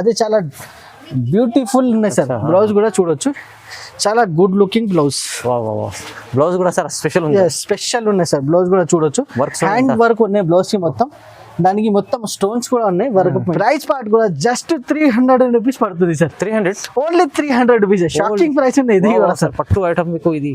అదే చాలా బ్యూటిఫుల్ ఉన్నాయి సార్. బ్లౌజ్ కూడా చూడొచ్చు, చాలా గుడ్ లుకింగ్ బ్లౌజ్. బ్లౌజ్ కూడా సార్ స్పెషల్ ఉంది, స్పెషల్ ఉన్నాయి సార్. బ్లౌజ్ కూడా చూడొచ్చు, హ్యాండ్ వర్క్ ఉన్నాయి బ్లౌజ్ కి మొత్తం. దానికి మొత్తం స్టోన్స్ కూడా ఉన్నాయి వర్క్. ప్రైస్ పార్ట్ కూడా జస్ట్ 300 రూపీస్ పడుతుంది sir. 300 only 300 rupees. Shocking price ఉంది ఇది కూడా సార్. పట్టు ఐటమ్ మీకు ఇది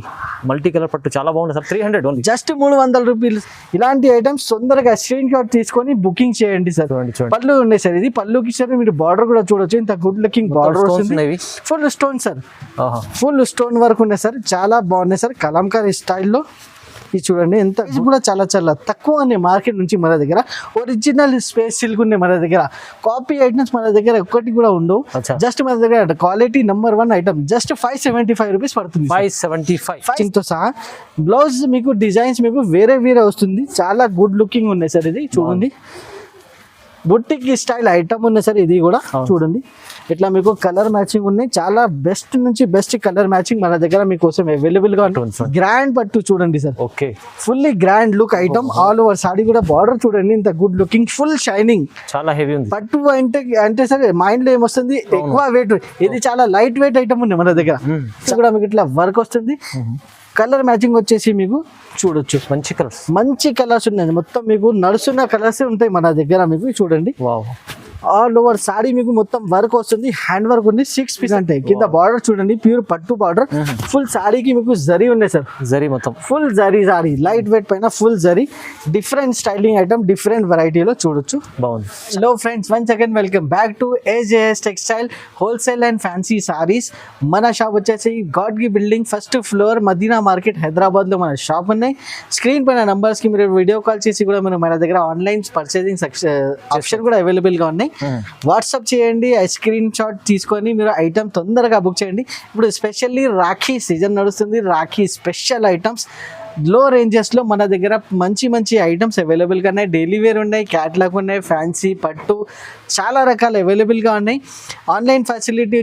మల్టీ కలర్ పట్టు చాలా బాగుంది సార్. 300 only, just 300 రూపీలు. ఇలాంటి ఐటమ్స్ తొందరగా స్క్రీన్ షాట్ తీసుకొని బుకింగ్ చేయండి సార్. పళ్ళు ఉన్నాయి సార్. ఇది పళ్ళుకి సార్ మీరు బార్డర్ కూడా చూడొచ్చు, ఇంత గుడ్ లుకింగ్ బార్డర్ వస్తుంది. Full stone sir, full stone work ఉన్నాయి సార్. చాలా బాగున్నాయి సార్, కలంకారీ స్టైల్లో. ఇది చూడండి ఎంత కూడా చాలా చాలా తక్కువ ఉన్నాయి మార్కెట్ నుంచి. మన దగ్గర ఒరిజినల్ స్పేస్ సిల్క్ ఉన్నాయి మన దగ్గర. కాపీ ఐటమ్స్ మన దగ్గర ఒక్కటి కూడా ఉండవు. జస్ట్ మన దగ్గర quality number 1 item just 575 rupees పడుతుంది. 575 తో సహా బ్లౌజ్ మీకు డిజైన్స్ మీకు వేరే వేరే వస్తుంది. చాలా గుడ్ లుకింగ్ ఉన్నాయి సార్. ఇది చూడండి, బుట్టిక్ స్టైల్ ఐటమ్ ఉన్నాయి సార్. ఇది కూడా చూడండి, ఇట్లా మీకు కలర్ మ్యాచింగ్ ఉన్నాయి. చాలా బెస్ట్ నుంచి బెస్ట్ కలర్ మ్యాచింగ్ మన దగ్గర మీకోసం అవైలబుల్ గా ఉంటుంది. గ్రాండ్ పట్టు చూడండి sir, okay, fully grand look item. All over saree కూడా బార్డర్ చూడండి, ఇంత గుడ్ లుకింగ్, ఫుల్ షైనింగ్, చాలా హెవీ ఉంది. పట్టు అంటే సార్ మైండ్ లో ఏమొస్తుంది, ఎక్కువ వెయిట్. ఇది చాలా లైట్ వెయిట్ ఐటమ్ ఉంది మన దగ్గర. కూడా మీకు ఇట్లా వర్క్ వస్తుంది. కలర్ మ్యాచింగ్ వచ్చేసి మీకు చూడొచ్చు, మంచి కలర్స్ ఉన్నాయి. మొత్తం మీకు నడుస్తున్న కలర్స్ ఉంటాయి మన దగ్గర. మీకు చూడండి, ఆల్ ఓవర్ సారీ మీకు మొత్తం వర్క్ వస్తుంది. హ్యాండ్ వర్క్ ఉంది. 6 పీస్ ఉంటాయి. కింద బార్డర్ చూడండి, ప్యూర్ పట్టు బార్డర్. ఫుల్ సారీకి మీకు జరీ ఉన్నాయి సార్. జరీ మొత్తం full zari sari, light weight పైన full zari. Different styling item, different వెరైటీలో చూడొచ్చు. బాగుంది. Hello friends, once again welcome back to AJS textile wholesale and fancy saris. మన షాప్ వచ్చేసి Gadgi building, first floor, Madina market, Hyderabad లో మన షాప్ ఉన్నాయి. స్క్రీన్ పైన నంబర్స్ కి మీరు వీడియో కాల్ చేసి కూడా మీరు మన దగ్గర ఆన్లైన్ పర్చేసింగ్ ఆప్షన్ కూడా అవైలబుల్ గా ఉన్నాయి. వాట్సాప్ చేయండి, స్క్రీన్ షాట్ తీసుకొని మీరు ఐటమ్ తొందరగా బుక్ చేయండి. ఇప్పుడు స్పెషల్లీ రాఖీ సీజన్ నడుస్తుంది. రాఖీ స్పెషల్ ఐటమ్స్ లో రేంజెస్ లో మన దగ్గర మంచి మంచి ఐటమ్స్ అవైలబుల్ గా ఉన్నాయి. డైలీ వేర్ ఉన్నాయి, క్యాట్లాగ్ ఉన్నాయి, ఫ్యాన్సీ పట్టు, చాలా రకాలు అవైలబుల్ గా ఉన్నాయి. ఆన్లైన్ ఫెసిలిటీ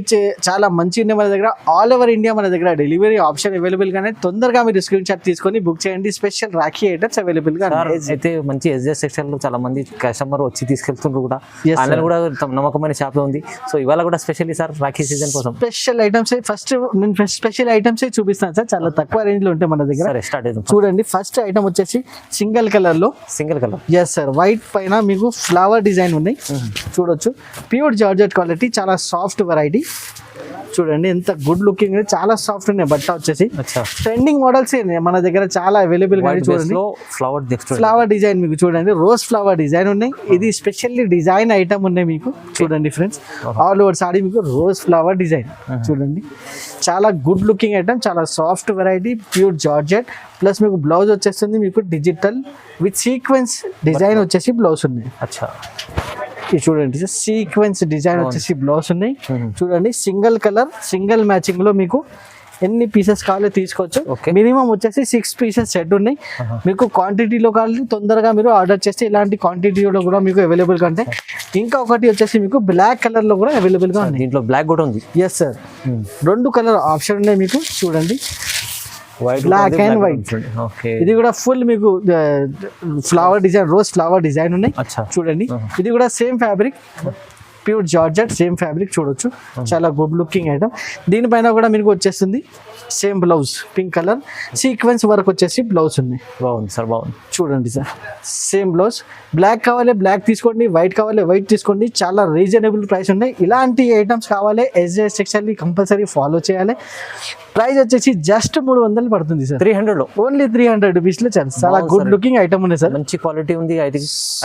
చాలా మంచి ఉన్నాయి మన దగ్గర. ఆల్ ఓవర్ ఇండియా మన దగ్గర డెలివరీ ఆప్షన్ అవైలబుల్ గా ఉన్నాయి. తొందరగా మీరు స్క్రీన్ షాట్ తీసుకొని బుక్ చేయండి. స్పెషల్ రాఖీ ఐటమ్స్ అవైలబుల్ గా అయితే మంచి AJS టెక్స్టైల్ లో చాలా మంది కస్టమర్ వచ్చి తీసుకెళ్తుండ్రు కూడా. ఆన్లైన్ కూడా నమ్మకమైన షాప్ ఉంది. సో ఇవాళ కూడా స్పెషల్లీ సార్ రాఖీ సీజన్ కోసం స్పెషల్ ఐటమ్స్ ఫస్ట్ నేను స్పెషల్ ఐటమ్స్ చూపిస్తాను సార్. చాలా తక్కువ రేంజ్ లో ఉంటాయి మన దగ్గర. స్టార్ట్ చూడండి, ఫస్ట్ ఐటమ్ వచ్చేసి సింగిల్ కలర్ లో. ఎస్ సార్, వైట్ పైన మీకు ఫ్లవర్ డిజైన్ ఉన్నాయి. చూడొచ్చు, ప్యూర్ జార్జెట్ క్వాలిటీ, చాలా సాఫ్ట్ వెరైటీ. చూడండి ఎంత గుడ్ లుకింగ్, చాలా సాఫ్ట్ ఉన్నాయి. బట్ట వచ్చేసి ట్రెండింగ్ మోడల్స్ మన దగ్గర చాలా అవైలబుల్ గా. చూడండి, ఫ్లవర్ డిజైన్ మీకు చూడండి, రోజ్ ఫ్లవర్ డిజైన్ ఉన్నాయి. ఇది స్పెషల్లీ డిజైన్ ఐటమ్ ఉన్నాయి మీకు. చూడండి ఫ్రెండ్స్, ఆల్ ఓవర్ సారీ మీకు రోజ్ ఫ్లవర్ డిజైన్. చూడండి, చాలా గుడ్ లుకింగ్ ఐటమ్, చాలా soft variety, pure georgette. Plus మీకు బ్లౌజ్ వచ్చేస్తుంది మీకు డిజిటల్ విత్ సీక్వెన్స్ డిజైన్ వచ్చేసి బ్లౌజ్ ఉన్నాయి. ఇది చూడండి, సీక్వెన్స్ డిజైన్ వచ్చేసి బ్లౌజ్ ఉన్నాయి. చూడండి, సింగిల్ కలర్, సింగిల్ మ్యాచింగ్ లో మీకు ఎన్ని పీసెస్ కావాలో తీసుకోవచ్చు. మినిమం వచ్చేసి 6 పీసెస్ సెట్ ఉన్నాయి. మీకు క్వాంటిటీలో కావాలి తొందరగా మీరు ఆర్డర్ చేస్తే ఇలాంటి క్వాంటిటీలో కూడా మీకు అవైలబుల్ గా ఉంటాయి. ఇంకా ఒకటి వచ్చేసి మీకు బ్లాక్ కలర్ లో కూడా అవైలబుల్ గా ఉంది. దీంట్లో బ్లాక్ కూడా ఉంది. ఎస్ సార్, 2 కలర్ ఆప్షన్ ఉన్నాయి మీకు. చూడండి, బ్లాక్ అండ్ వైట్. ఇది కూడా ఫుల్ మీకు flower design, rose flower design ఉన్నాయి. చూడండి, ఇది కూడా same fabric, pure georgette, same fabric. చూడొచ్చు, చాలా గుడ్ లుకింగ్ ఐటమ్. దీనిపైన కూడా మీకు వచ్చేస్తుంది same blouse, pink colour sequence work వచ్చేసి బ్లౌజ్ ఉన్నాయి. బాగుంది సార్, బాగుంది. చూడండి సార్, సేమ్ బ్లౌజ్. బ్లాక్ కావాలి బ్లాక్ తీసుకోండి, వైట్ కావాలి వైట్ తీసుకోండి. చాలా రీజనబుల్ ప్రైస్ ఉన్నాయి. ఇలాంటి ఐటమ్స్ కావాలి AJS టెక్స్టైల్ కంపల్సరీ ఫాలో చేయాలి. ప్రైస్ వచ్చేసి జస్ట్ 300 పడుతుంది సార్. 300 లో, ఓన్లీ 300 రూపీస్ లో చాలా గుడ్ లుకింగ్ ఐటమ్ ఉంది సార్. మంచి క్వాలిటీ ఉంది.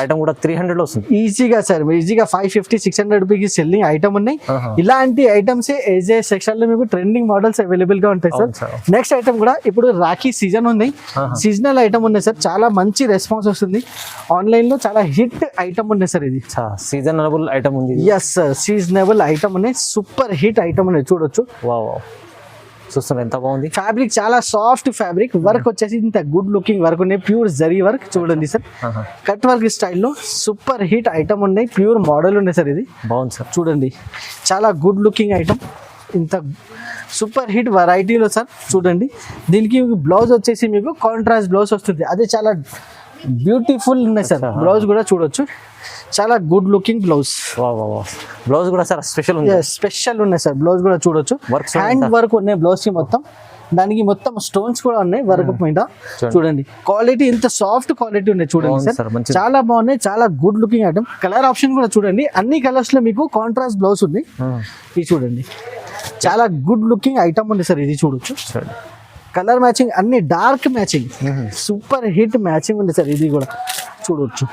ఐటమ్ కూడా 300 లో వస్తుంది ఈజీగా సార్. ఈజీగా 550-600 రూపీస్ సెల్లింగ్ ఐటమ్ ఉన్నాయి. ఇలాంటి ఐటమ్స్ AJS టెక్స్టైల్ లో మీకు ట్రెండింగ్ మోడల్స్ అవైలబుల్ గా ఉంటాయి సార్. నెక్స్ట్ ఐటమ్ కూడా ఇప్పుడు రాఖీ సీజన్ ఉంది, సీజనల్ ఐటమ్ ఉన్నాయి సార్. చాలా మంచి రెస్పాన్స్ వస్తుంది. ఆన్లైన్ లో చాలా హిట్ ఐటమ్ ఉన్నాయి సార్. ఇది సీజనబుల్ ఐటమ్ ఉంది. ఎస్ సార్, సీజనబుల్ ఐటమ్ ఉన్నాయి. సూపర్ హిట్ ఐటమ్ ఉన్నాయి. చూడొచ్చు, చూస్తున్నారు ఎంత బాగుంది. ఫ్యాబ్రిక్ చాలా సాఫ్ట్ ఫ్యాబ్రిక్. వర్క్ వచ్చేసి ఇంత గుడ్ లుకింగ్ వర్క్ ఉన్నాయి. Pure zari work. చూడండి సార్, కట్ వర్క్ స్టైల్లో సూపర్ హిట్ ఐటమ్ ఉన్నాయి. ప్యూర్ మోడల్ ఉన్నాయి సార్. ఇది బాగుంది సార్. చూడండి, చాలా గుడ్ లుకింగ్ ఐటమ్, ఇంత సూపర్ హిట్ వెరైటీలో సార్. చూడండి, దీనికి బ్లౌజ్ వచ్చేసి మీకు కాంట్రాస్ట్ బ్లౌజ్ వస్తుంది. అదే చాలా బ్యూటిఫుల్ ఉన్నాయి సార్. బ్లౌజ్ కూడా చూడొచ్చు, చాలా గుడ్ లుకింగ్ బ్లౌజ్. బ్లౌజ్ కూడా సార్ స్పెషల్ ఉంది. స్పెషల్ ఉన్నాయి సార్ బ్లౌజ్ కూడా చూడొచ్చు. హ్యాండ్ వర్క్ ఉన్నాయి బ్లౌజ్ కి మొత్తం. దానికి మొత్తం స్టోన్స్ కూడా ఉన్నాయి వర్క్ మీద. చూడండి క్వాలిటీ ఇంత సాఫ్ట్ క్వాలిటీ ఉన్నాయి చూడండి సార్, చాలా బాగున్నాయి. చాలా good looking item. Colour option కూడా చూడండి, అన్ని కలర్స్ లో మీకు కాంట్రాస్ట్ బ్లౌజ్ ఉంది. ఇది చూడండి చాలా గుడ్ లుకింగ్ ఐటమ్ ఉంది సార్. ఇది చూడొచ్చు కలర్ మ్యాచింగ్ అన్ని dark matching, super hit matching ఉంది సార్. ఇది కూడా చూడొచ్చు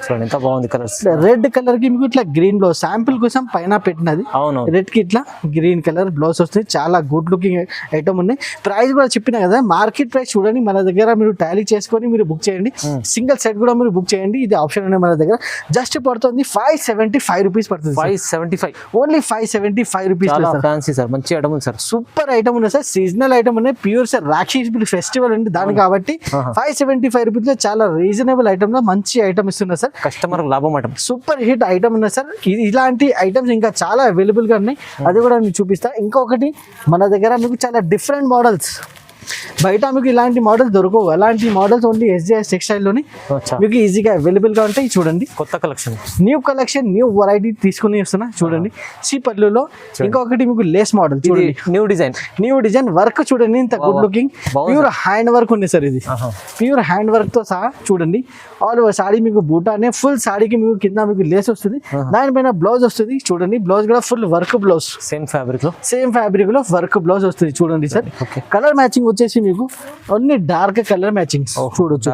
చూడండి ఎంత బాగుంది కలర్స్. రెడ్ కలర్ కి మీకు ఇట్లా గ్రీన్ బ్లౌజ్ శాంపిల్ కోసం పైన పెట్టినది. అవును, రెడ్ కి ఇట్లా గ్రీన్ కలర్ బ్లౌజ్ వస్తుంది. చాలా గుడ్ లుకింగ్ ఐటమ్ ఉన్నాయి. ప్రైస్ కూడా చెప్పినా కదా, మార్కెట్ ప్రైస్ చూడండి. మన దగ్గర మీరు టాలీ చేసుకొని మీరు బుక్ చేయండి. సింగిల్ సెట్ కూడా మీరు బుక్ చేయండి. ఇది ఆప్షన్ ఉన్నాయి మన దగ్గర. జస్ట్ పడుతుంది 575 రూపీస్ పడుతుంది. 575 ఓన్లీ 575 రూపీస్. ఫ్యాన్సీ సార్, మంచి ఐటమ్ ఉంది సార్. సూపర్ ఐటమ్ ఉంది సార్. సీజనల్ ఐటమ్ ఉన్నాయి. ప్యూర్ సార్ రాఖీ ఫెస్టివల్ ఉంది దాని కాబట్టి 575 రూపీస్ లో చాలా రీజనబుల్ ఐటమ్ లో మంచి ఐటమ్ ఇస్తున్నారు సార్. కస్టమర్ లాభం ఐటమ్. సూపర్ హిట్ ఐటమ్ ఉన్నాయి సార్. ఇలాంటి ఐటమ్స్ ఇంకా చాలా అవైలబుల్ గా ఉన్నాయి. అది కూడా మీకు చూపిస్తా. ఇంకొకటి మన దగ్గర మీకు చాలా డిఫరెంట్ మోడల్స్, బయట మీకు ఇలాంటి మోడల్స్ దొరకవు. అలాంటి మోడల్స్ ఓన్లీ ఎస్జేఎస్ టెక్స్టైల్ లోని మీకు ఈజీగా అవైలబుల్ గా ఉంటాయి. చూడండి కొత్త కలెక్షన్, న్యూ వెరైటీ తీసుకుని వస్తున్నా. చూడండి సి పల్లులో. ఇంకొకటి మీకు లేస్ మోడల్ చూడండి, న్యూ డిజైన్ వర్క్ చూడండి ఇంత good looking. Pure hand work ఉంది సార్. ఇది ప్యూర్ హ్యాండ్ వర్క్ తో సహా చూడండి. ఆల్ ఓవర్ సాడీ మీకు బూటానే ఫుల్ సాడీకి మీకు కింద మీకు లేస్ వస్తుంది. దానిపైన బ్లౌజ్ వస్తుంది. చూడండి బ్లౌజ్ కూడా full work blouse, same fabric లో వర్క్ బ్లౌజ్ వస్తుంది. చూడండి సార్. కలర్ మ్యాచింగ్ వచ్చేసి మీకు అన్ని డార్క్ కలర్ మ్యాచింగ్ చూడొచ్చు.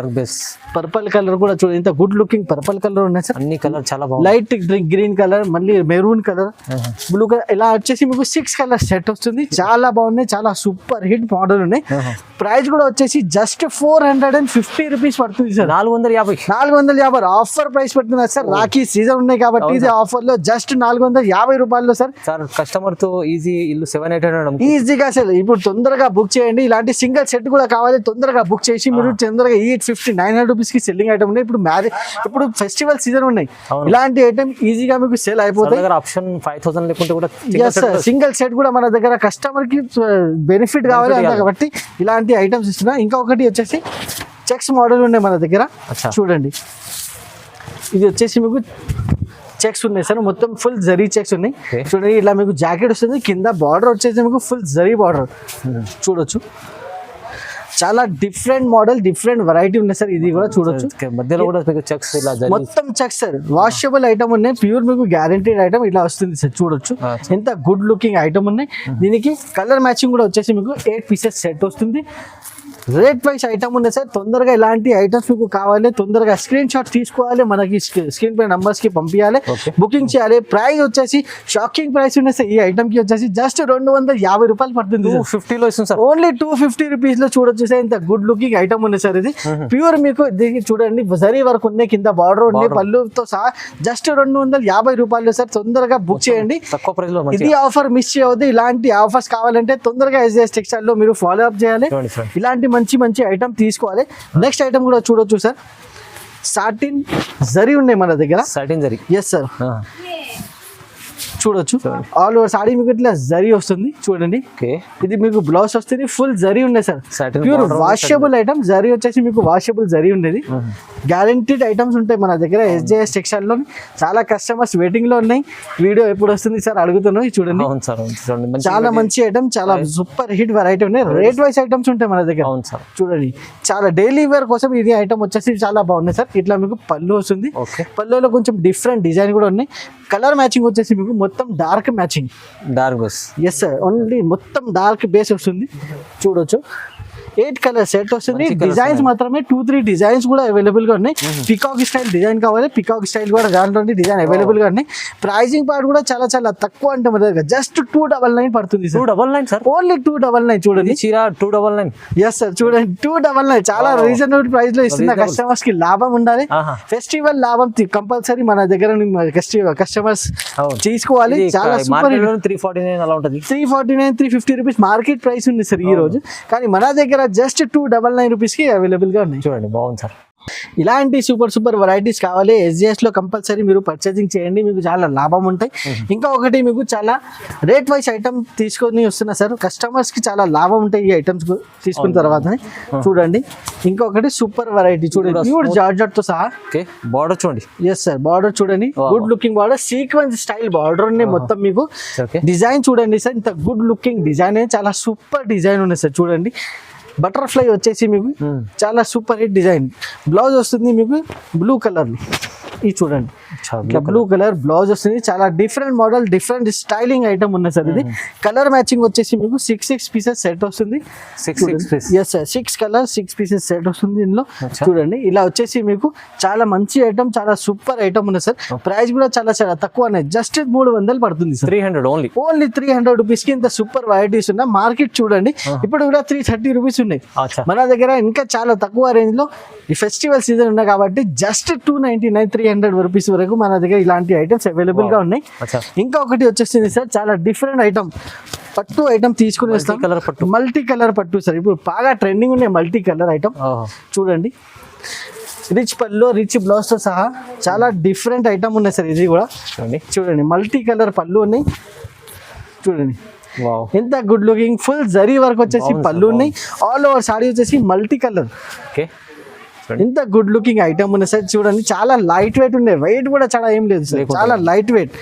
పర్పల్ కలర్ కూడా చూడండి ఇంత గుడ్ లుకింగ్ పర్పల్ కలర్ ఉన్నాయి సార్. అన్ని కలర్ చాలా బాగుంది. లైట్ గ్రీన్ కలర్, మళ్ళీ మెరూన్ కలర్, బ్లూ కలర్, ఇలా వచ్చేసి మీకు 6 కలర్ సెట్ వస్తుంది. చాలా బాగున్నాయి. చాలా సూపర్ హిట్ మోడల్ ఉన్నాయి. ప్రైస్ కూడా వచ్చేసి జస్ట్ 450 రూపీస్ పడుతుంది సార్. 450 ఆఫర్ ప్రైస్ పడుతుంది సార్. రాఖీ సీజన్ ఉన్నాయి కాబట్టి ఇది ఆఫర్ లో జస్ట్ 450 రూపాయల్లో సార్. కస్టమర్ తో ఈజీ ఇల్లు 700-800 ఈజీగా సార్. ఇప్పుడు తొందరగా బుక్ చేయండి. ఇలాంటి సింగిల్ సెట్ కూడా కావాలి తొందరగా బుక్ చేసి మీరు తొందరగా 850-900 రూపీస్ కి సెల్లింగ్ ఐటమ్ ఉన్నాయి. ఇప్పుడు ఫెస్టివల్ సీజన్ ఉన్నాయి. ఇలాంటి ఐటమ్ ఈజీగా మీకు సేల్ అయిపోతాయి. ఆప్షన్ 5000 లేకుంటే కూడా సింగిల్ సెట్ కూడా మన దగ్గర కస్టమర్ కి బెనిఫిట్ కావాలి కాబట్టి ఇలాంటి ఐటమ్స్ ఇస్తున్నా. ఇంకొకటి వచ్చేసి చెక్స్ మోడల్ ఉన్నాయి మన దగ్గర. చూడండి ఇది వచ్చేసి మీకు చెక్స్ ఉన్నాయి సార్. మొత్తం ఫుల్ జరీ చెక్స్ ఉన్నాయి. చూడండి ఇలా మీకు జాకెట్ వస్తుంది. కింద బార్డర్ వచ్చేసి మీకు ఫుల్ జరీ బార్డర్ చూడొచ్చు. చాలా డిఫరెంట్ మోడల్, డిఫరెంట్ వెరైటీ ఉన్నాయి సార్. ఇది కూడా చూడొచ్చు. మధ్యలో కూడా చెక్స్ మొత్తం చెక్స్ సార్. వాషబుల్ ఐటమ్ ఉన్నాయి. ప్యూర్ మీకు గ్యారంటీడ్ ఐటమ్ ఇలా వస్తుంది సార్. చూడొచ్చు ఎంత గుడ్ లుకింగ్ ఐటమ్ ఉన్నాయి. దీనికి కలర్ మ్యాచింగ్ కూడా వచ్చేసి మీకు 8 పీసెస్ సెట్ వస్తుంది. రేట్ వైస్ ఐటమ్ ఉంది సార్. తొందరగా ఇలాంటి ఐటమ్స్ మీకు కావాలి తొందరగా స్క్రీన్ షాట్ తీసుకోవాలి. మనకి స్క్రీన్ పై నంబర్స్ కి పంపించాలి, బుకింగ్ చేయాలి. ప్రైస్ వచ్చేసి షాకింగ్ ప్రైస్ ఉన్నాయి సార్. ఈ ఐటమ్ కి వచ్చేసి జస్ట్ 250 రూపాయలు పడుతుంది. 250 లో ఇస్తుంది సార్. ఓన్లీ 250 రూపీస్ లో చూడొచ్చు సార్. ఇంత గుడ్ లుకింగ్ ఐటమ్ ఉంది సార్. ఇది ప్యూర్ మీకు దీనికి చూడండి జరీ వరకు ఉన్నాయి. కింద బార్డర్ ఉంది పళ్ళుతో సహా. జస్ట్ 250 రూపాయలు సార్. తొందరగా బుక్ చేయండి. తక్కువ ప్రైస్ లో ఇది ఆఫర్ మిస్ చేయవద్దు. ఇలాంటి ఆఫర్స్ కావాలంటే తొందరగా ఎస్జేఎస్ టెక్స్టైల్ లో మీరు ఫాలో అప్ చేయాలి. ఇలాంటి మంచి ఐటమ్ తీసుకోవాలి. నెక్స్ట్ ఐటమ్ కూడా చూడొచ్చు సార్. సాటిన్ జరీ ఉన్నాయి మన దగ్గర. ఎస్ సార్ చూడొచ్చు. ఆల్ ఓవర్ సాడీ మీకు ఇట్లా జరీ వస్తుంది. చూడండి ఇది మీకు బ్లౌజ్ వస్తుంది. ఫుల్ జరీ ఉన్నాయి sir. Pure washable item. Zari వచ్చేసి మీకు వాషబుల్ జరీ ఉండేది. గ్యారంటీడ్ ఐటమ్స్ ఉంటాయి మన దగ్గర ఎస్జేఎస్ టెక్స్టైల్ లో. చాలా కస్టమర్స్ వెయిటింగ్ లో ఉన్నాయి. వీడియో ఎప్పుడు వస్తుంది సార్ అడుగుతున్నాయి. చూడండి చాలా మంచి ఐటమ్, చాలా సూపర్ హిట్ వెరైటీ ఉన్నాయి. రేట్ వైస్ ఐటమ్స్ ఉంటాయి మన దగ్గర. చూడండి చాలా డైలీ వేర్ కోసం ఇది ఐటమ్ వచ్చేసి చాలా బాగున్నాయి సార్. ఇట్లా మీకు పళ్ళు వస్తుంది. పళ్ళులో కొంచెం డిఫరెంట్ డిజైన్ కూడా ఉన్నాయి. కలర్ మ్యాచింగ్ వచ్చేసి మీకు మొత్తం dark matching, dark base. Yes sir only మొత్తం డార్క్ బేస్ వస్తుంది. చూడొచ్చు 8 కలర్ సెట్ వస్తుంది. డిజైన్స్ మాత్రమే 2-3 డిజైన్స్ కూడా అవైలబుల్ గా ఉన్నాయి. పికాక్ స్టైల్ డిజైన్ కావాలి, పికాక్ స్టైల్ కూడా దాంట్లో డిజైన్ అవైలబుల్ గా ఉన్నాయి. ప్రైజింగ్ పార్ట్ కూడా చాలా చాలా తక్కువ అంటే మన దగ్గర జస్ట్ 299 పడుతుంది. 299 సార్. ఓన్లీ 299. చూడండి చీర 299. ఎస్ సార్ చూడండి 299 చాలా రీజనబుల్ ప్రైస్ లో ఇస్తున్న. కస్టమర్స్ కి లాభం ఉండాలి. ఫెస్టివల్ లాభం కంపల్సరీ మన దగ్గర కస్టమర్స్ తీసుకోవాలి. చాలా సూపర్. 349 అలా ఉంటుంది. 349, 350 రూపీస్ మార్కెట్ ప్రైస్ ఉంది సార్ ఈ రోజు. కానీ మన దగ్గర జస్ట్ 299 రూపీస్ కి అవైలబుల్ గా ఉన్నాయి. చూడండి బాగుంది సార్. ఇలాంటి సూపర్ వెరైటీస్ కావాలి SJS లో కంపల్సరీ మీరు పర్చేసింగ్ చేయండి, మీకు చాలా లాభం ఉంటాయి. ఇంకా ఒకటి మీకు చాలా రేట్ వైస్ ఐటమ్ తీసుకొని వస్తున్నా సార్, కస్టమర్స్ కి చాలా లాభం ఉంటాయి ఈ ఐటమ్స్ తీసుకున్న తర్వాత. చూడండి ఇంకొకటి సూపర్ వెరైటీ చూడండి, ప్యూర్ జార్జెట్ తో సహా. బార్డర్ చూడండి. ఎస్ సార్, బార్డర్ చూడండి, good looking border, sequence style border ఉన్నాయి మొత్తం. మీకు డిజైన్ చూడండి సార్, ఇంత గుడ్ లుకింగ్ డిజైన్, చాలా సూపర్ డిజైన్ ఉన్నాయి సార్. చూడండి బటర్ఫ్లై వచ్చేసి మీకు చాలా సూపర్ హిట్ డిజైన్. బ్లౌజ్ వస్తుంది మీకు బ్లూ కలర్, ఇది చూడండి బ్లూ కలర్ బ్లౌజ్ వస్తుంది. చాలా different model, different styling item ఉన్నాయి సార్. ఇది కలర్ మ్యాచింగ్ వచ్చేసి మీకు 6 పీసెస్ సెట్ వస్తుంది. 6 కలర్ 6 పీసెస్ సెట్ వస్తుంది ఇందులో. చూడండి ఇలా వచ్చేసి మీకు చాలా మంచి ఐటమ్, చాలా సూపర్ ఐటమ్ ఉన్నాయి సార్. ప్రైస్ కూడా చాలా చాలా తక్కువ, జస్ట్ 300 పడుతుంది సార్. 300 ఓన్లీ 300 రూపీస్ కి ఇంత సూపర్ వెరైటీస్ ఉన్నాయి. మార్కెట్ చూడండి ఇప్పుడు కూడా 330 రూపీస్ ఉన్నాయి. మన దగ్గర ఇంకా చాలా తక్కువ రేంజ్ లో ఈ ఫెస్టివల్ సీజన్ ఉన్నాయి కాబట్టి జస్ట్ 299 300 రూపీస్ వరకు మన దగ్గర ఇలాంటి ఐటమ్స్ అవైలబుల్ గా ఉన్నాయి. ఇంకా ఒకటి వచ్చేసింది సార్, చాలా డిఫరెంట్ ఐటమ్, పట్టు ఐటమ్ తీసుకుని వస్తాం. మల్టీ కలర్ పట్టు సార్, ఇప్పుడు బాగా ట్రెండింగ్ ఉన్నాయి మల్టీ కలర్ ఐటమ్. చూడండి రిచ్ పళ్ళు, రిచ్ బ్లౌజ్ తో సహా చాలా డిఫరెంట్ ఐటమ్ ఉన్నాయి సార్. ఇది కూడా చూడండి మల్టీ కలర్ పళ్ళు ఉన్నాయి. చూడండి ఎంత good looking, full zari work వచ్చేసి పళ్ళు ఉన్నాయి. ఆల్ ఓవర్ సాడీ వచ్చేసి మల్టీ కలర్. ఇంత గుడ్ లుకింగ్ ఐటమ్ ఉన్నాయి సార్. చూడండి చాలా లైట్ వెయిట్ ఉన్నాయి, వెయిట్ కూడా చాలా ఏం లేదు సార్, చాలా లైట్ వెయిట్.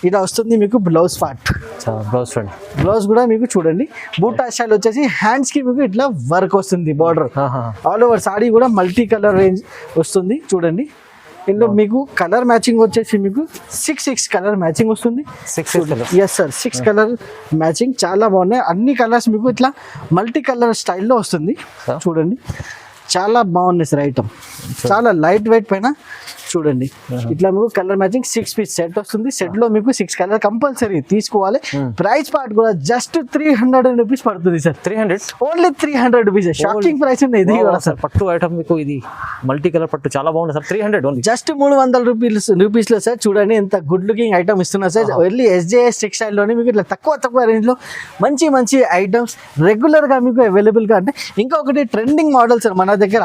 ఇలా వస్తుంది మీకు బ్లౌజ్ పార్ట్, బ్లౌజ్ కూడా మీకు చూడండి బూటా స్టైల్ వచ్చేసి హ్యాండ్స్ కి మీకు ఇట్లా వర్క్ వస్తుంది. బార్డర్ ఆల్ ఓవర్ సాడీ కూడా మల్టీ కలర్ రేంజ్ వస్తుంది. చూడండి ఇందులో మీకు కలర్ మ్యాచింగ్ వచ్చేసి మీకు 6 కలర్ మ్యాచింగ్ వస్తుంది. ఎస్ సార్, 6 కలర్ మ్యాచింగ్ చాలా బాగున్నాయి. అన్ని కలర్స్ మీకు ఇట్లా మల్టీ కలర్ స్టైల్లో వస్తుంది. చూడండి చాలా బాగుంది సార్ ఐటమ్, చాలా లైట్ వెయిట్ పైన. చూడండి ఇట్లా మీకు కలర్ మ్యాచింగ్ 6 పీస్ సెట్ వస్తుంది. సెట్ లో మీకు 6 కలర్ కంపల్సరీ తీసుకోవాలి. ప్రైస్ పార్ట్ కూడా జస్ట్ 300 రూపీస్ పడుతుంది sir. 300 only 300 rupees, shocking price ఉంది ఇది కూడా సార్. పట్టు ఐటమ్ మీకు ఇది మల్టీ కలర్ పట్టు చాలా బాగుంది సార్. 300 ఓన్లీ, జస్ట్ 300 రూపీస్ లో సార్. చూడండి ఎంత గుడ్ లుకింగ్ ఐటమ్ ఇస్తున్నా సార్. ఓన్లీ SJS టెక్స్టైల్ లోనే మీకు ఇట్లా తక్కువ రేంజ్ లో మంచి మంచి ఐటమ్స్ రెగ్యులర్ గా మీకు అవైలబుల్ గా ఉంటాయి. ఇంకొకటి ట్రెండింగ్ మోడల్ సార్ మన దగ్గర.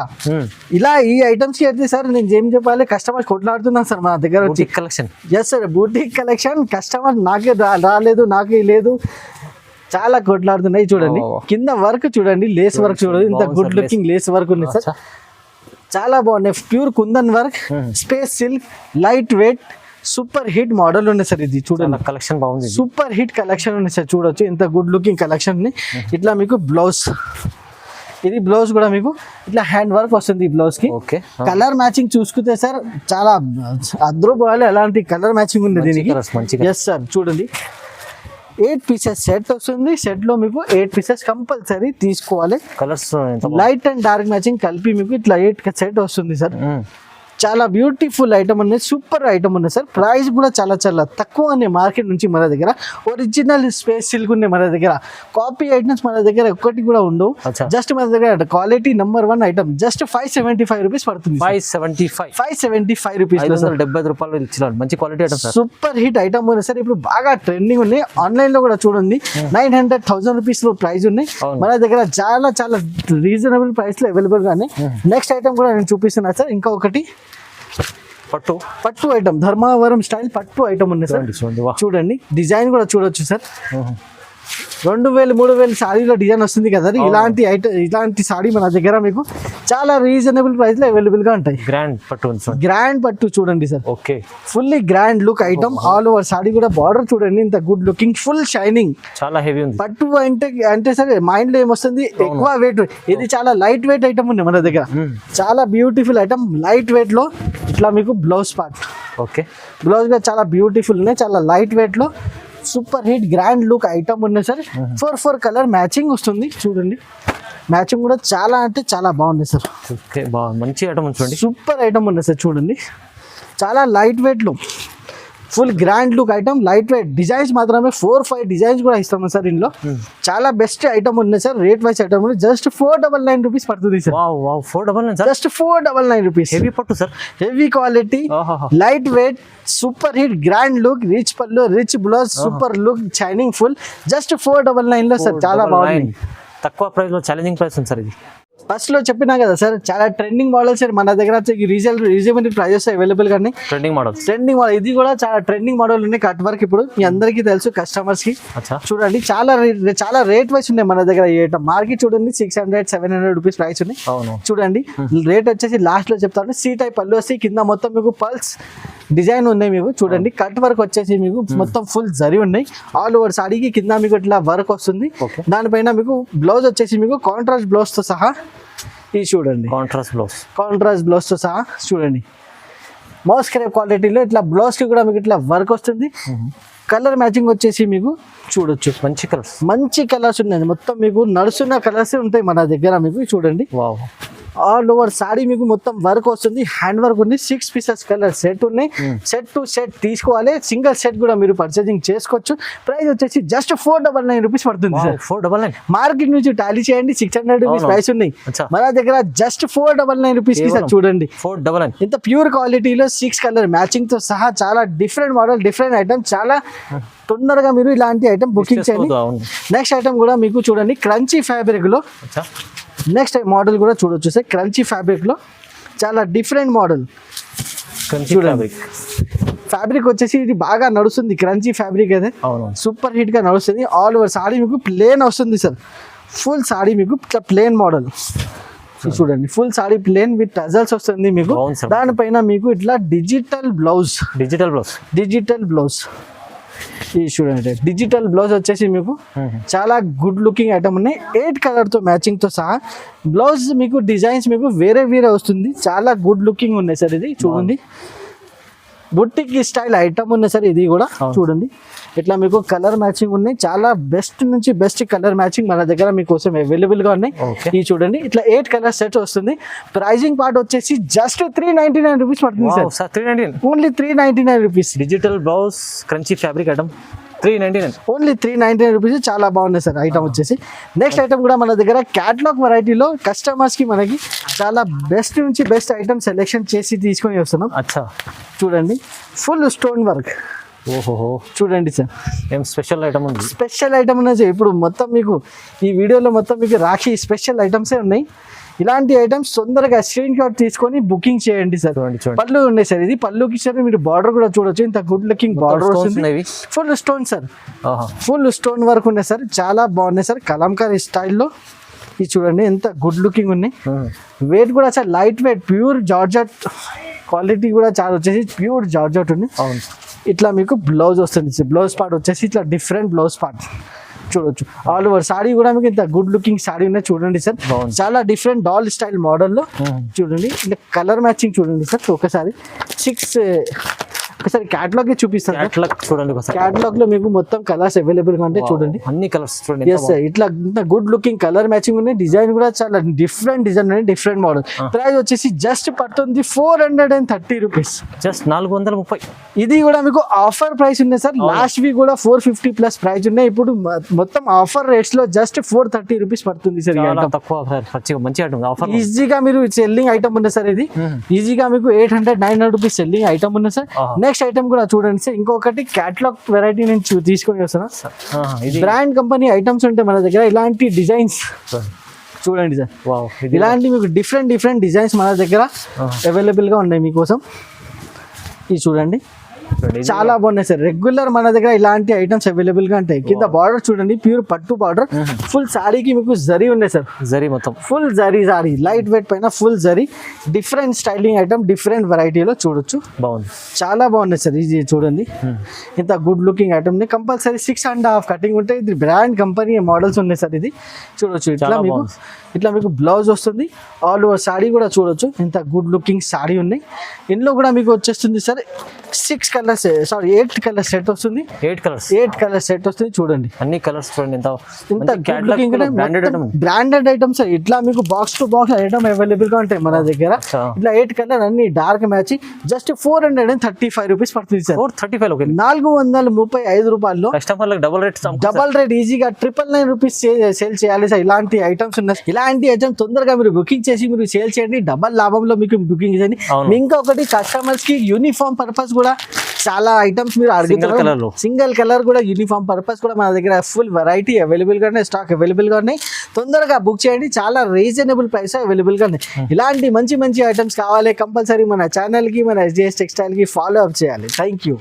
ఇలా ఈ ఐటమ్స్ కి అయితే సార్ నేను ఏం చెప్పాలి, కస్టమర్ కొట్లాడుతున్నాం సార్ మన దగ్గర వచ్చి collection. Yes sir, boutique collection. Customer నాకే రాలేదు, నాకే లేదు, చాలా కొట్లాడుతున్నాయి. చూడండి కింద వర్క్ చూడండి, లేస్ వర్క్ చూడండి, ఇంత గుడ్ లుకింగ్ లేస్ వర్క్ ఉంది సార్. చాలా బాగున్నాయి, pure kundan work, space silk, light weight, super hit model ఉన్నాయి సార్. ఇది చూడండి కలెక్షన్ బాగుంది, సూపర్ హిట్ కలెక్షన్ ఉంది సార్. చూడొచ్చు ఇంత గుడ్ లుకింగ్ కలెక్షన్ ఉంది. ఇట్లా మీకు బ్లౌజ్, ఇది బ్లౌజ్ కూడా మీకు ఇట్లా హ్యాండ్ వర్క్ వస్తుంది ఈ బ్లౌజ్ కి. కలర్ మ్యాచింగ్ చూసుకుంటే సార్ చాలా అద్భుతాలు, ఎలాంటి కలర్ మ్యాచింగ్ ఉంది దీనికి. ఎస్ సార్, చూడండి 8 పీసెస్ సెట్ వస్తుంది. సెట్ లో మీకు 8 పీసెస్ కంపల్సరీ తీసుకోవాలి. Colours light and dark matching కలిపి మీకు ఇట్లా 8 సెట్ వస్తుంది సార్. చాలా బ్యూటిఫుల్ ఐటమ్ ఉన్నాయి, సూపర్ ఐటమ్ ఉన్నాయి సార్. ప్రైస్ కూడా చాలా చాలా తక్కువ ఉన్నాయి మార్కెట్ నుంచి మన దగ్గర. ఒరిజినల్ స్పేస్ సిల్క్ ఉన్నాయి మన దగ్గర. కాపీ ఐటమ్స్ మన దగ్గర ఒక్కటి కూడా ఉండవు. జస్ట్ మన దగ్గర quality number 1 item just 575 rupees పడుతుంది. 575 రూపీస్, 70 రూపాయలు ఇచ్చినారు. మంచి quality item, super hit item ఉన్నాయి సార్. ఇప్పుడు బాగా ట్రెండింగ్ ఉన్నాయి. ఆన్లైన్ లో కూడా చూడండి 900,000 రూపీస్ లో ప్రైస్ ఉన్నాయి మన దగ్గర. చాలా చాలా రీజనబుల్ ప్రైస్ లో అవైలబుల్ గానే. నెక్స్ట్ ఐటమ్ కూడా నేను చూపిస్తున్నా సార్. ఇంకా ఒకటి పట్టు ఐటమ్, ధర్మవరం స్టైల్ పట్టు ఐటమ్ ఉంది సార్. చూడండి డిజైన్ కూడా చూడొచ్చు సార్. 2000-3000 సారీలో డిజైన్ వస్తుంది కదా, ఇలాంటి సారీ మన దగ్గర మీకు చాలా రీజనబుల్ ప్రైస్ లో అవైలబుల్ గా ఉంటాయి. గ్రాండ్ పట్టు చూడండి sir, fully grand look item. All over sorry కూడా బార్డర్ చూడండి ఇంత గుడ్ లుకింగ్, ఫుల్ షైనింగ్, చాలా హెవీ ఉంది. పట్టు అంటే సార్ మైండ్ లో ఏమొస్తుంది, ఎక్కువ వెయిట్. ఇది చాలా లైట్ వెయిట్ ఐటమ్ ఉంది మన దగ్గర. చాలా బ్యూటిఫుల్ ఐటమ్, లైట్ వెయిట్ లో. ఇట్లా మీకు బ్లౌజ్ పార్ట్, బ్లౌజ్ కూడా చాలా బ్యూటిఫుల్ ఉన్నాయి, చాలా లైట్ వెయిట్ లో. Super hit grand look item ఉన్నాయి సార్. 4 కలర్ మ్యాచింగ్ వస్తుంది. చూడండి మ్యాచింగ్ కూడా చాలా అంటే చాలా బాగుంది సార్. మంచి ఐటమ్ చూడండి, సూపర్ ఐటమ్ ఉన్నాయి సార్. చూడండి చాలా లైట్ వెయిట్ లో full grand look item, light weight. Designs మాత్రమే 4-5 డిజైన్స్ కూడా ఇస్తాము సార్ ఇందులో. చాలా బెస్ట్ ఐటమ్ ఉన్నాయి sir. Rate wise item just 499 rupees పడుతుంది సార్. 499, just 499 rupees. హెవీ పట్టు sir, heavy quality, light weight, super hit grand look, rich pallu, rich blouse, super look, shining full. Just 499 లో sir. చాలా బాగుంది, తక్కువ price లో challenging price ఉంది sir. ఇది first లో చెప్పినా కదా సార్, చాలా ట్రెండింగ్ మోడల్స్ మన దగ్గర రీజనబుల్ ప్రైజెస్ అవైలబుల్ గానీ ట్రెండింగ్ మోడల్స్. ట్రెండింగ్ మోడల్ ఇది కూడా చాలా ట్రెండింగ్ మోడల్ ఉన్నాయి. కట్ వర్క్ ఇప్పుడు మీ అందరికీ తెలుసు కస్టమర్స్ కి. చూడండి చాలా రేట్ వైస్ ఉన్నాయి మన దగ్గర. మార్కెట్ చూడండి 600-700 రూపీస్ ప్రైస్ ఉన్నాయి. చూడంండి రేట్ వచ్చేసి లాస్ట్ లో చెప్తాను. సి టైప్ పళ్ళు వస్తే కింద మొత్తం మీకు పల్స్ డిజైన్ ఉన్నాయి. మీకు చూడండి కట్ వర్క్ వచ్చేసి మీకు మొత్తం ఫుల్ జరి ఉన్నాయి. ఆల్ ఓవర్ సాడీకి కింద మీకు ఇట్లా వర్క్ వస్తుంది. దానిపైన మీకు బ్లౌజ్ వచ్చేసి మీకు కాంట్రాస్ట్ బ్లౌజ్ తో సహా ఇది చూడండి. కాంట్రాస్ట్ బ్లౌజ్ తో సహా చూడండి. మోస్ట్ క్రేప్ క్వాలిటీలో ఇట్లా బ్లౌజ్ కి కూడా మీకు ఇట్లా వర్క్ వస్తుంది. కలర్ మ్యాచింగ్ వచ్చేసి మీకు చూడొచ్చు మంచి కలర్స్ ఉన్నాయి. మొత్తం మీకు నడుస్తున్న కలర్స్ ఉంటాయి మన దగ్గర. మీకు చూడండి ఆల్ ఓవర్ సాడీ మీకు మొత్తం వర్క్ వస్తుంది. హ్యాండ్ వర్క్ ఉంది. 6 పీసెస్ కలర్ సెట్ ఉన్నాయి. సెట్ టు సెట్ తీసుకోవాలి. సింగిల్ సెట్ కూడా మీరు పర్చేసింగ్ చేసుకోవచ్చు. ప్రైస్ వచ్చేసి జస్ట్ 499 రూపీస్ పడుతుంది. 499 మార్కెట్ నుంచి టాలీ చేయండి 600 రూపీస్ ప్రైస్ ఉన్నాయి. మన దగ్గర జస్ట్ 499 రూపీస్ కి సార్ చూడండి. 499 ఇంత ప్యూర్ క్వాలిటీలో 6 కలర్ మ్యాచింగ్ తో సహా చాలా డిఫరెంట్ మోడల్ డిఫరెంట్ ఐటమ్. చాలా తొందరగా మీరు ఇలాంటి ఐటమ్ బుకింగ్ చేయండి. నెక్స్ట్ ఐటమ్ కూడా మీకు చూడండి క్రంచీ ఫ్యాబ్రిక్ లో నెక్స్ట్ మోడల్ కూడా చూడొచ్చు సార్. క్రంచీ ఫ్యాబ్రిక్ లో చాలా డిఫరెంట్ మోడల్. చూడండి ఫ్యాబ్రిక్ వచ్చేసి ఇది బాగా నడుస్తుంది. క్రంచీ ఫ్యాబ్రిక్ అయితే సూపర్ హిట్ గా నడుస్తుంది. ఆల్ ఓవర్ సాడీ మీకు ప్లేన్ వస్తుంది సార్. ఫుల్ సాడీ మీకు ఇట్లా ప్లేన్ మోడల్ చూడండి. Full saree plane with tassels వస్తుంది మీకు. దానిపైన మీకు ఇట్లా డిజిటల్ బ్లౌజ్ ఇది చూడండి. డిజిటల్ బ్లౌజ్ వచ్చేసి మీకు చాలా గుడ్ లుకింగ్ ఐటమ్ ఉన్నాయి. 8 కలర్ తో మ్యాచింగ్ తో సహా బ్లౌజ్ మీకు డిజైన్స్ మీకు వేరే వస్తుంది. చాలా గుడ్ లుకింగ్ ఉన్నాయి సార్. ఇది చూడండి బుట్టిక్ స్టైల్ ఐటమ్ ఉన్నాయి సార్. ఇది కూడా చూడండి ఇట్లా మీకు కలర్ మ్యాచింగ్ ఉన్నాయి. చాలా బెస్ట్ నుంచి బెస్ట్ కలర్ మ్యాచింగ్ మన దగ్గర మీకోసం అవైలబుల్ గా ఉన్నాయి. ఇది చూడండి ఇట్లా 8 కలర్ సెట్ వస్తుంది. ప్రైజింగ్ పార్ట్ వచ్చేసి జస్ట్ 399 రూపీస్ పడుతుంది sir. 399 only 399 rupees. Digital blouse crunchy fabric item 399 only 399 rupees. చాలా బాగున్నాయి సార్ ఐటమ్ వచ్చేసి. నెక్స్ట్ ఐటమ్ కూడా మన దగ్గర క్యాటలాగ్ వెరైటీలో కస్టమర్స్ కి మనకి చాలా బెస్ట్ నుంచి బెస్ట్ ఐటమ్ సెలెక్షన్ చేసి తీసుకొని వస్తున్నాం. చూడండి ఫుల్ స్టోన్ వర్క్. చూడండి సార్ ఏం స్పెషల్ ఐటమ్ ఉంది. స్పెషల్ ఐటమ్ ఉన్నాయి సార్. ఇప్పుడు మొత్తం మీకు ఈ వీడియోలో మొత్తం మీకు రాఖీ స్పెషల్ ఐటమ్సే ఉన్నాయి. ఇలాంటి ఐటమ్స్ తొందరగా స్క్రీన్ షాట్ తీసుకొని బుకింగ్ చేయండి సార్. పళ్ళు ఉన్నాయి సార్. ఇది పళ్ళుకి సార్ మీరు బార్డర్ కూడా చూడొచ్చు. ఇంత గుడ్ లుకింగ్ బార్డర్ వస్తుంది. Full stone sir. Full stone work ఉన్నాయి సార్. చాలా బాగున్నాయి సార్. కలంకారీ స్టైల్లో ఇది చూడండి ఎంత గుడ్ లుకింగ్ ఉన్నాయి. వెయిట్ కూడా sir light weight pure georgette quality కూడా చాలా వచ్చేసి ప్యూర్ జార్జెట్ ఉంది. ఇట్లా మీకు బ్లౌజ్ వస్తుంది. బ్లౌజ్ పార్ట్ వచ్చేసి ఇట్లా డిఫరెంట్ బ్లౌజ్ పార్ట్ చూడొచ్చు. ఆల్ ఓవర్ సాడీ కూడా మీకు ఇంత గుడ్ లుకింగ్ సాడీ ఉన్నాయి. చూడండి సార్ చాలా డిఫరెంట్ డాల్ స్టైల్ మోడల్లో చూడండి. ఇట్లా కలర్ మ్యాచింగ్ చూడండి సార్. ఒకసారి క్యాటలాగ్ చూపిస్తాను. చూడండి క్యాటలాగ్ లో మీకు మొత్తం కలర్స్ అవైలబుల్ గా ఉంటాయి. చూడండి అన్ని కలర్స్ చూడండి. ఇట్లా గుడ్ లుకింగ్ కలర్ మ్యాచింగ్ ఉన్నాయి. డిజైన్ కూడా చాలా డిఫరెంట్ డిజైన్ ఉన్నాయి. Different model. ప్రైస్ వచ్చేసి జస్ట్ పడుతుంది 430 రూపీస్. జస్ట్ 430. ఇది కూడా మీకు ఆఫర్ ప్రైస్ ఉన్నాయి సార్. లాస్ట్ వీక్ కూడా 450 ప్లస్ ప్రైస్ ఉన్నాయి. ఇప్పుడు మొత్తం ఆఫర్ రేట్స్ లో జస్ట్ 430 రూపీస్ పడుతుంది సార్. ఈజీగా మీరు సెల్లింగ్ ఐటమ్ ఉంది సార్. ఇది ఈజీగా మీకు 800-900 రూపీస్ సెల్లింగ్ ఐటమ్ ఉంది సార్. నెక్స్ట్ ఐటమ్ కూడా చూడండి సార్. ఇంకొకటి క్యాటలాగ్ వెరైటీ నుంచి తీసుకొని వస్తున్నా. బ్రాండ్ కంపెనీ ఐటమ్స్ ఉంటాయి మన దగ్గర. ఇలాంటి డిజైన్స్ చూడండి సార్. ఇలాంటి మీకు డిఫరెంట్ డిజైన్స్ మన దగ్గర అవైలబుల్ గా ఉన్నాయి మీకోసం. ఇది చూడండి చాలా బాగున్నాయి సార్. రెగ్యులర్ మన దగ్గర ఇలాంటి ఐటమ్స్ అవైలబుల్ గా ఉంటాయి. కింద బార్డర్ చూడండి ప్యూర్ పట్టు బార్డర్. ఫుల్ సారీకి మీకు జరీ ఉన్నాయి సార్. జరీ మొత్తం full zari sari light weight పైన full zari different styling item different వెరైటీలో చూడొచ్చు. బాగుంది చాలా బాగున్నాయి సార్. ఇది చూడండి ఇంత గుడ్ లుకింగ్ ఐటమ్ ని. కంపల్సరీ 6.5 కటింగ్ ఉంటాయి. ఇది బ్రాండ్ కంపెనీ మోడల్స్ ఉన్నాయి సార్. ఇది చూడొచ్చు. ఇట్లా మీకు బ్లౌజ్ వస్తుంది. ఆల్ ఓవర్ సారీ కూడా చూడొచ్చు. ఇంత గుడ్ లుకింగ్ సారీ ఉన్నాయి. ఇందులో కూడా మీకు వచ్చేస్తుంది సార్ 8 కలర్ సెట్ వస్తుంది. 8 కలర్ సెట్ వస్తుంది. చూడండి అన్ని కలర్స్ చూడండి. Branded item sir. ఇట్లా మీకు box to box item available గా ఉంటాయి మన దగ్గర. ఇట్లా 8 కలర్ అన్ని డార్క్ మ్యాచ్. జస్ట్ 435 రూపీస్ పడుతుంది సార్. 435 రూపాయల్లో కస్టమర్లకు డబల్ రేట్ ఈజీగా 999 రూపీస్ సేల్ చేయాలి సార్. ఇలాంటి ఐటమ్స్ ఉన్నాయి. ఇలాంటి ఐటమ్ తొందరగా మీరు బుకింగ్ చేసి మీరు సేల్ చేయండి. డబల్ లాభంలో మీకు బుకింగ్ చేయండి. ఇంకొకటి కస్టమర్స్ కి యూనిఫామ్ పర్పస్ కూడా చాలా ఐటమ్స్ మీరు అడుగుతున్నారు. సింగిల్ కలర్ కూడా యూనిఫామ్ పర్పస్ కూడా మన దగ్గర ఫుల్ వెరైటీ అవైలబుల్ గా ఉన్నాయి. స్టాక్ అవైలబుల్ గా ఉన్నాయి. తొందరగా బుక్ చేయండి, చాలా రీజనబుల్ ప్రైస్ అవైలబుల్గా ఉన్నాయి. ఇలాంటి మంచి మంచి ఐటమ్స్ కావాలి కంపల్సరీ మన ఛానల్కి, మన SGS టెక్స్టైల్కి ఫాలో అప్ చేయాలి. Thank you.